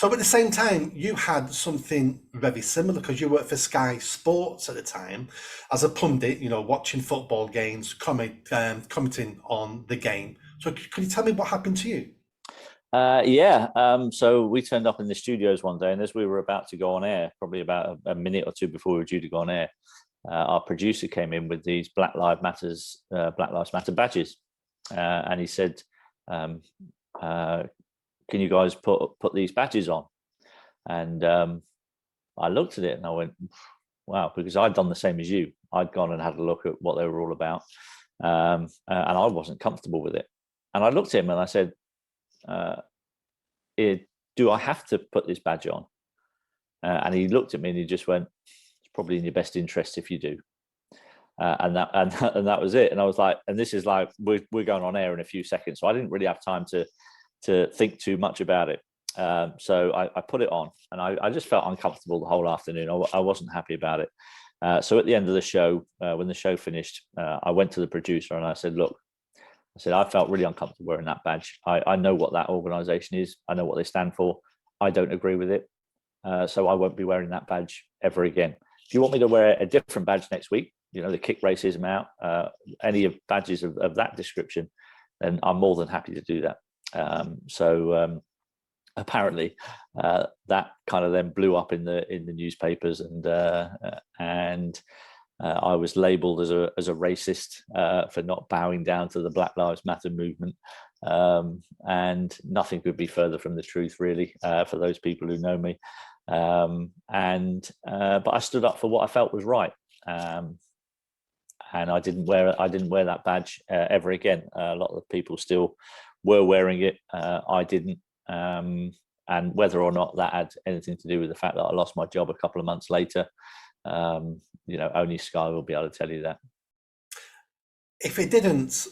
So at the same time, you had something very similar because you worked for Sky Sports at the time as a pundit, watching football games, commenting on the game. So could you tell me what happened to you? Yeah. So we turned up in the studios one day, and as we were about to go on air, probably about a minute or two before we were due to go on air, our producer came in with these Black Lives Matter badges, and he said, um, "Can you guys put these badges on?" And I looked at it and I went, "Wow," because I'd done the same as you. I'd gone and had a look at what they were all about, and I wasn't comfortable with it. And I looked at him and I said, uh, "Do I have to put this badge on?" And he looked at me and he just went, "It's probably in your best interest if you do." And that was it. And I was like, and this is like we're going on air in a few seconds, so I didn't really have time to think too much about it. So I put it on, and I just felt uncomfortable the whole afternoon. I wasn't happy about it. So at the end of the show, when the show finished, I went to the producer and I said, "Look," I said, "I felt really uncomfortable wearing that badge. I know what that organization is. I know what they stand for. I don't agree with it. So I won't be wearing that badge ever again. If you want me to wear a different badge next week, the kick racism out, any of badges of that description, then I'm more than happy to do that." So apparently that kind of then blew up in the newspapers, and I was labelled as a racist for not bowing down to the Black Lives Matter movement, and nothing could be further from the truth, really, for those people who know me. But I stood up for what I felt was right, and I didn't wear that badge ever again. A lot of people still were wearing it. I didn't. And whether or not that had anything to do with the fact that I lost my job a couple of months later, only Sky will be able to tell you that. If it didn't,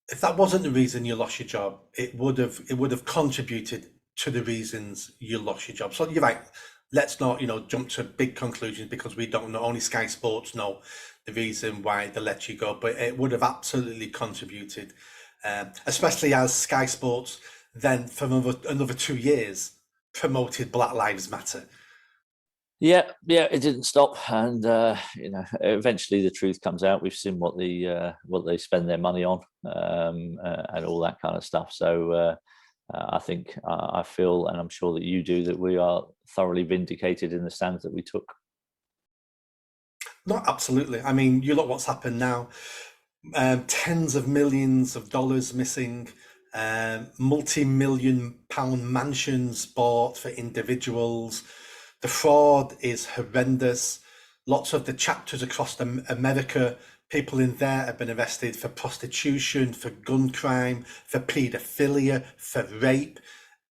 if that wasn't the reason you lost your job, it would have contributed to the reasons you lost your job. So you're right. Let's not, jump to big conclusions because we don't know. Only Sky Sports know the reason why they let you go, but it would have absolutely contributed, especially as Sky Sports then for another 2 years promoted Black Lives Matter. Yeah, it didn't stop, and eventually the truth comes out. We've seen what they spend their money on, and all that kind of stuff. So I think I feel, and I'm sure that you do, that we are thoroughly vindicated in the stands that we took. No, absolutely. I mean, you look what's happened now. Tens of millions of dollars missing, multi-million pound mansions bought for individuals. The fraud is horrendous. Lots of the chapters across America, people in there have been arrested for prostitution, for gun crime, for paedophilia, for rape.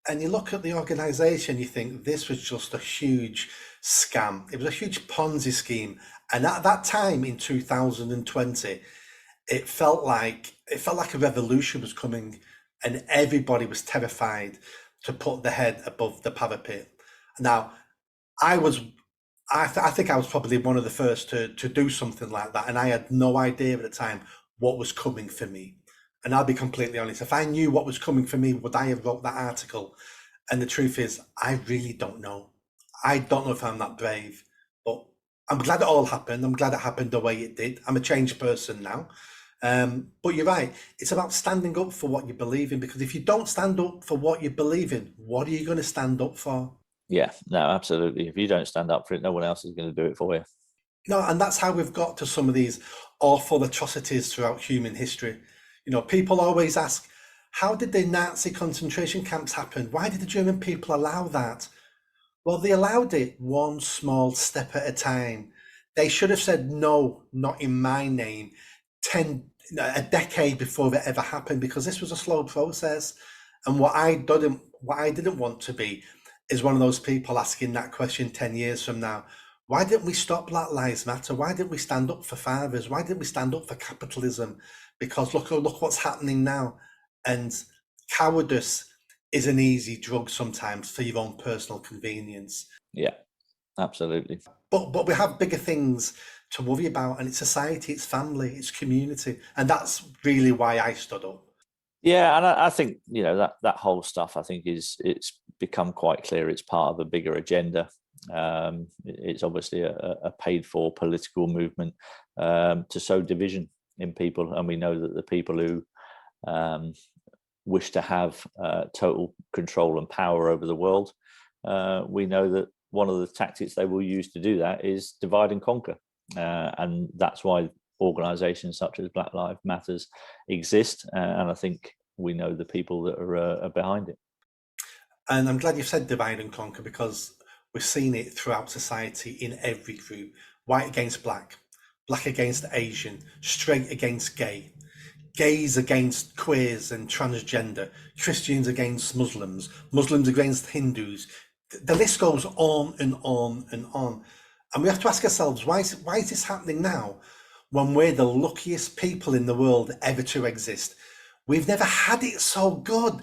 And you look at the organization, you think this was just a huge scam. It was a huge Ponzi scheme. And at that time in 2020, it felt like a revolution was coming, and everybody was terrified to put their head above the parapet. Now, I think I was probably one of the first to do something like that, and I had no idea at the time what was coming for me. And I'll be completely honest, if I knew what was coming for me, would I have wrote that article? And the truth is, I really don't know. I don't know if I'm that brave, but I'm glad it all happened. I'm glad it happened the way it did. I'm a changed person now. But you're right. It's about standing up for what you believe in, because if you don't stand up for what you believe in, what are you going to stand up for? Yeah, no, absolutely. If you don't stand up for it, no one else is going to do it for you. No, and that's how we've got to some of these awful atrocities throughout human history. People always ask, how did the Nazi concentration camps happen? Why did the German people allow that? Well, they allowed it one small step at a time. They should have said, no, not in my name, a decade before it ever happened, because this was a slow process. And what I didn't want to be is one of those people asking that question 10 years from now. Why didn't we stop Black Lives Matter? Why didn't we stand up for fathers? Why didn't we stand up for capitalism? Because look what's happening now. And cowardice is an easy drug sometimes for your own personal convenience. Yeah, absolutely. But we have bigger things to worry about, and it's society, it's family, it's community. And that's really why I stood up. Yeah, and I think that whole stuff, I think, it's become quite clear it's part of a bigger agenda. It's obviously a paid for political movement to sow division in people. And we know that the people who wish to have total control and power over the world, we know that one of the tactics they will use to do that is divide and conquer. And that's why organizations such as Black Lives Matters exist. And I think we know the people that are behind it. And I'm glad you said divide and conquer, because we've seen it throughout society in every group. White against black, black against Asian, straight against gay, gays against queers and transgender, Christians against Muslims, Muslims against Hindus. The list goes on and on and on. And we have to ask ourselves, why is this happening now when we're the luckiest people in the world ever to exist? We've never had it so good.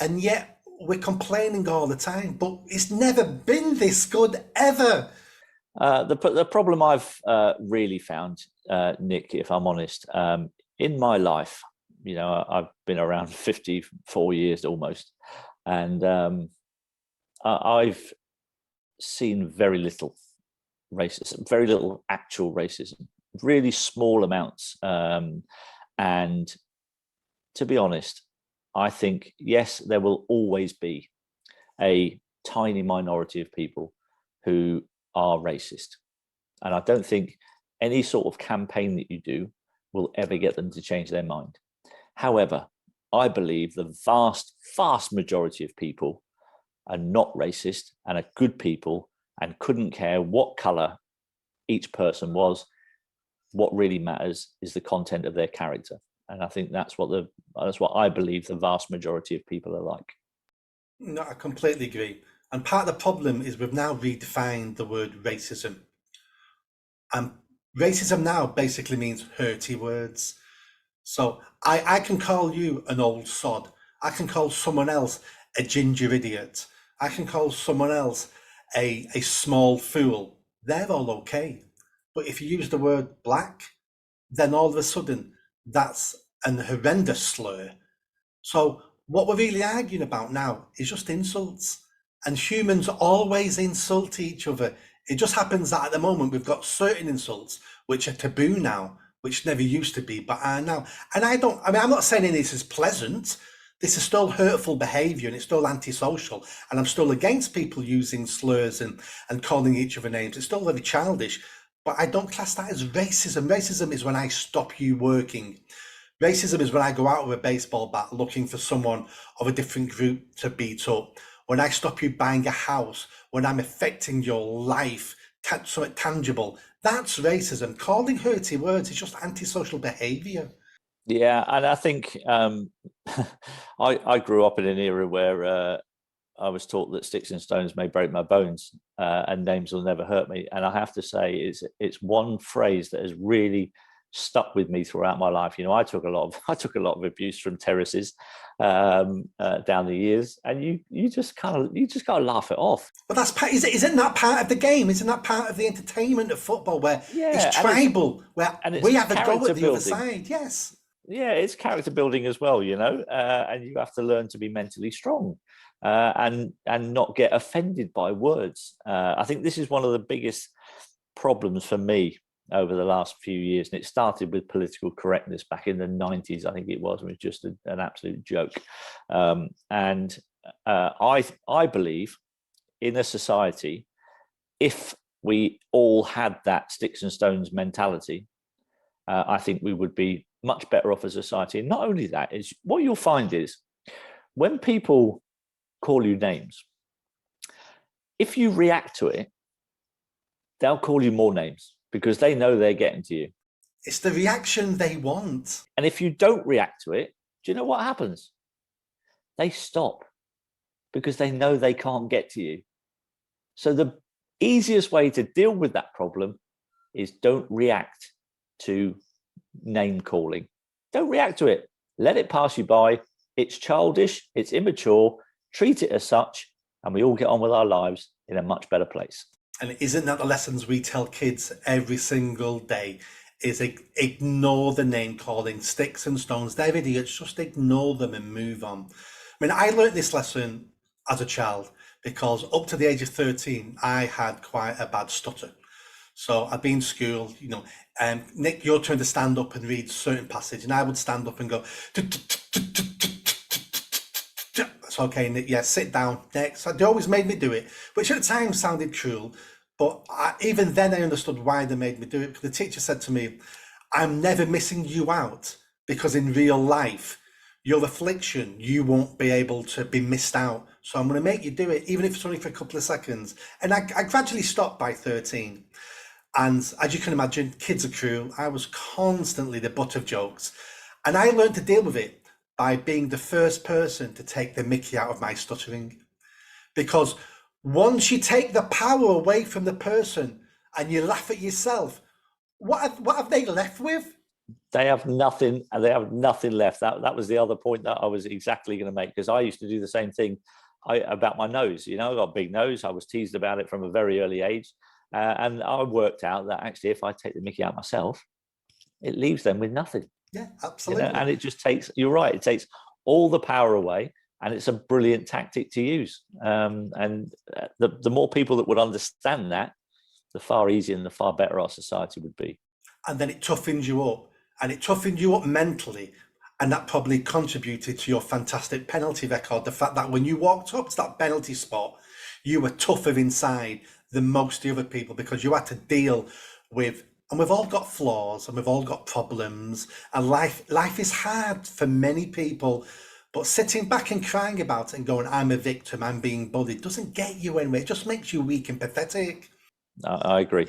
And yet we're complaining all the time, but it's never been this good ever. The problem I've really found, Nick, if I'm honest, in my life, you know, I've been around 54 years almost, and I've seen very little racism, very little actual racism, really small amounts. And to be honest, I think, yes, there will always be a tiny minority of people who are racist. And I don't think any sort of campaign that you do will ever get them to change their mind. However, I believe the vast, vast majority of people are not racist and are good people and couldn't care what color each person was. What really matters is the content of their character. And I think that's what I believe the vast majority of people are like. No, I completely agree. And part of the problem is we've now redefined the word racism. And racism now basically means hurty words. So I can call you an old sod. I can call someone else a ginger idiot. I can call someone else a small fool. They're all okay. But if you use the word black, then all of a sudden that's an horrendous slur. So what we're really arguing about now is just insults. And humans always insult each other. It just happens that at the moment we've got certain insults which are taboo now, which never used to be, but are now. And I'm not saying this is pleasant. This is still hurtful behavior and it's still antisocial. And I'm still against people using slurs and calling each other names. It's still very childish, but I don't class that as racism. Racism is when I stop you working. Racism is when I go out with a baseball bat looking for someone of a different group to beat up. When I stop you buying a house, when I'm affecting your life, something tangible. That's racism. Calling hurty words is just antisocial behavior. Yeah, and I think I grew up in an era where I was taught that sticks and stones may break my bones, and names will never hurt me. And I have to say, it's one phrase that has really stuck with me throughout my life. You know, I took a lot of abuse from terraces down the years, and you just gotta laugh it off. But that's isn't that part of the game? Isn't that part of the entertainment of football, where it's tribal, where we have a go at the other side? Yes. Yeah, it's character building as well, you know, and you have to learn to be mentally strong and not get offended by words. I think this is one of the biggest problems for me over the last few years, and it started with political correctness back in the 90s. I think it was just an absolute joke. And I believe in a society, if we all had that sticks and stones mentality, I think we would be much better off as a society. And not only that, is what you'll find is when people call you names, if you react to it, they'll call you more names because they know they're getting to you. It's the reaction they want. And if you don't react to it, do you know what happens? They stop because they know they can't get to you. So the easiest way to deal with that problem is don't react to name calling. Don't react to it. Let it pass you by. It's childish, it's immature, treat it as such, and we all get on with our lives in a much better place. And isn't that the lessons we tell kids every single day? Is ignore the name calling, sticks and stones. They're idiots, just ignore them and move on. I mean, I learned this lesson as a child, because up to the age of 13, I had quite a bad stutter. So I'd be in school, Nick, your turn to stand up and read certain passage, and I would stand up and go, it's okay, Nick, yeah, sit down, next. So they always made me do it, which at the time sounded cruel, but even then I understood why they made me do it, because the teacher said to me, I'm never missing you out, because in real life, your affliction, you won't be able to be missed out. So I'm going to make you do it, even if it's only for a couple of seconds. And I gradually stopped by 13. And as you can imagine, kids are cruel. I was constantly the butt of jokes. And I learned to deal with it by being the first person to take the mickey out of my stuttering. Because once you take the power away from the person and you laugh at yourself, what have they left with? They have nothing. They have nothing left. That was the other point that I was exactly going to make, because I used to do the same thing about my nose. I got a big nose. I was teased about it from a very early age, and I worked out that actually, if I take the mickey out myself, it leaves them with nothing. Yeah, absolutely. And it just takes. You're right. It takes all the power away, and it's a brilliant tactic to use. And the more people that would understand that, the far easier and the far better our society would be. And then it toughens you up. And it toughened you up mentally, and that probably contributed to your fantastic penalty record. The fact that when you walked up to that penalty spot, you were tougher inside than most of the other people, because you had to deal with, and we've all got flaws and we've all got problems, and life is hard for many people. But sitting back and crying about it and going, I'm a victim, I'm being bullied, doesn't get you anywhere. It just makes you weak and pathetic. I agree.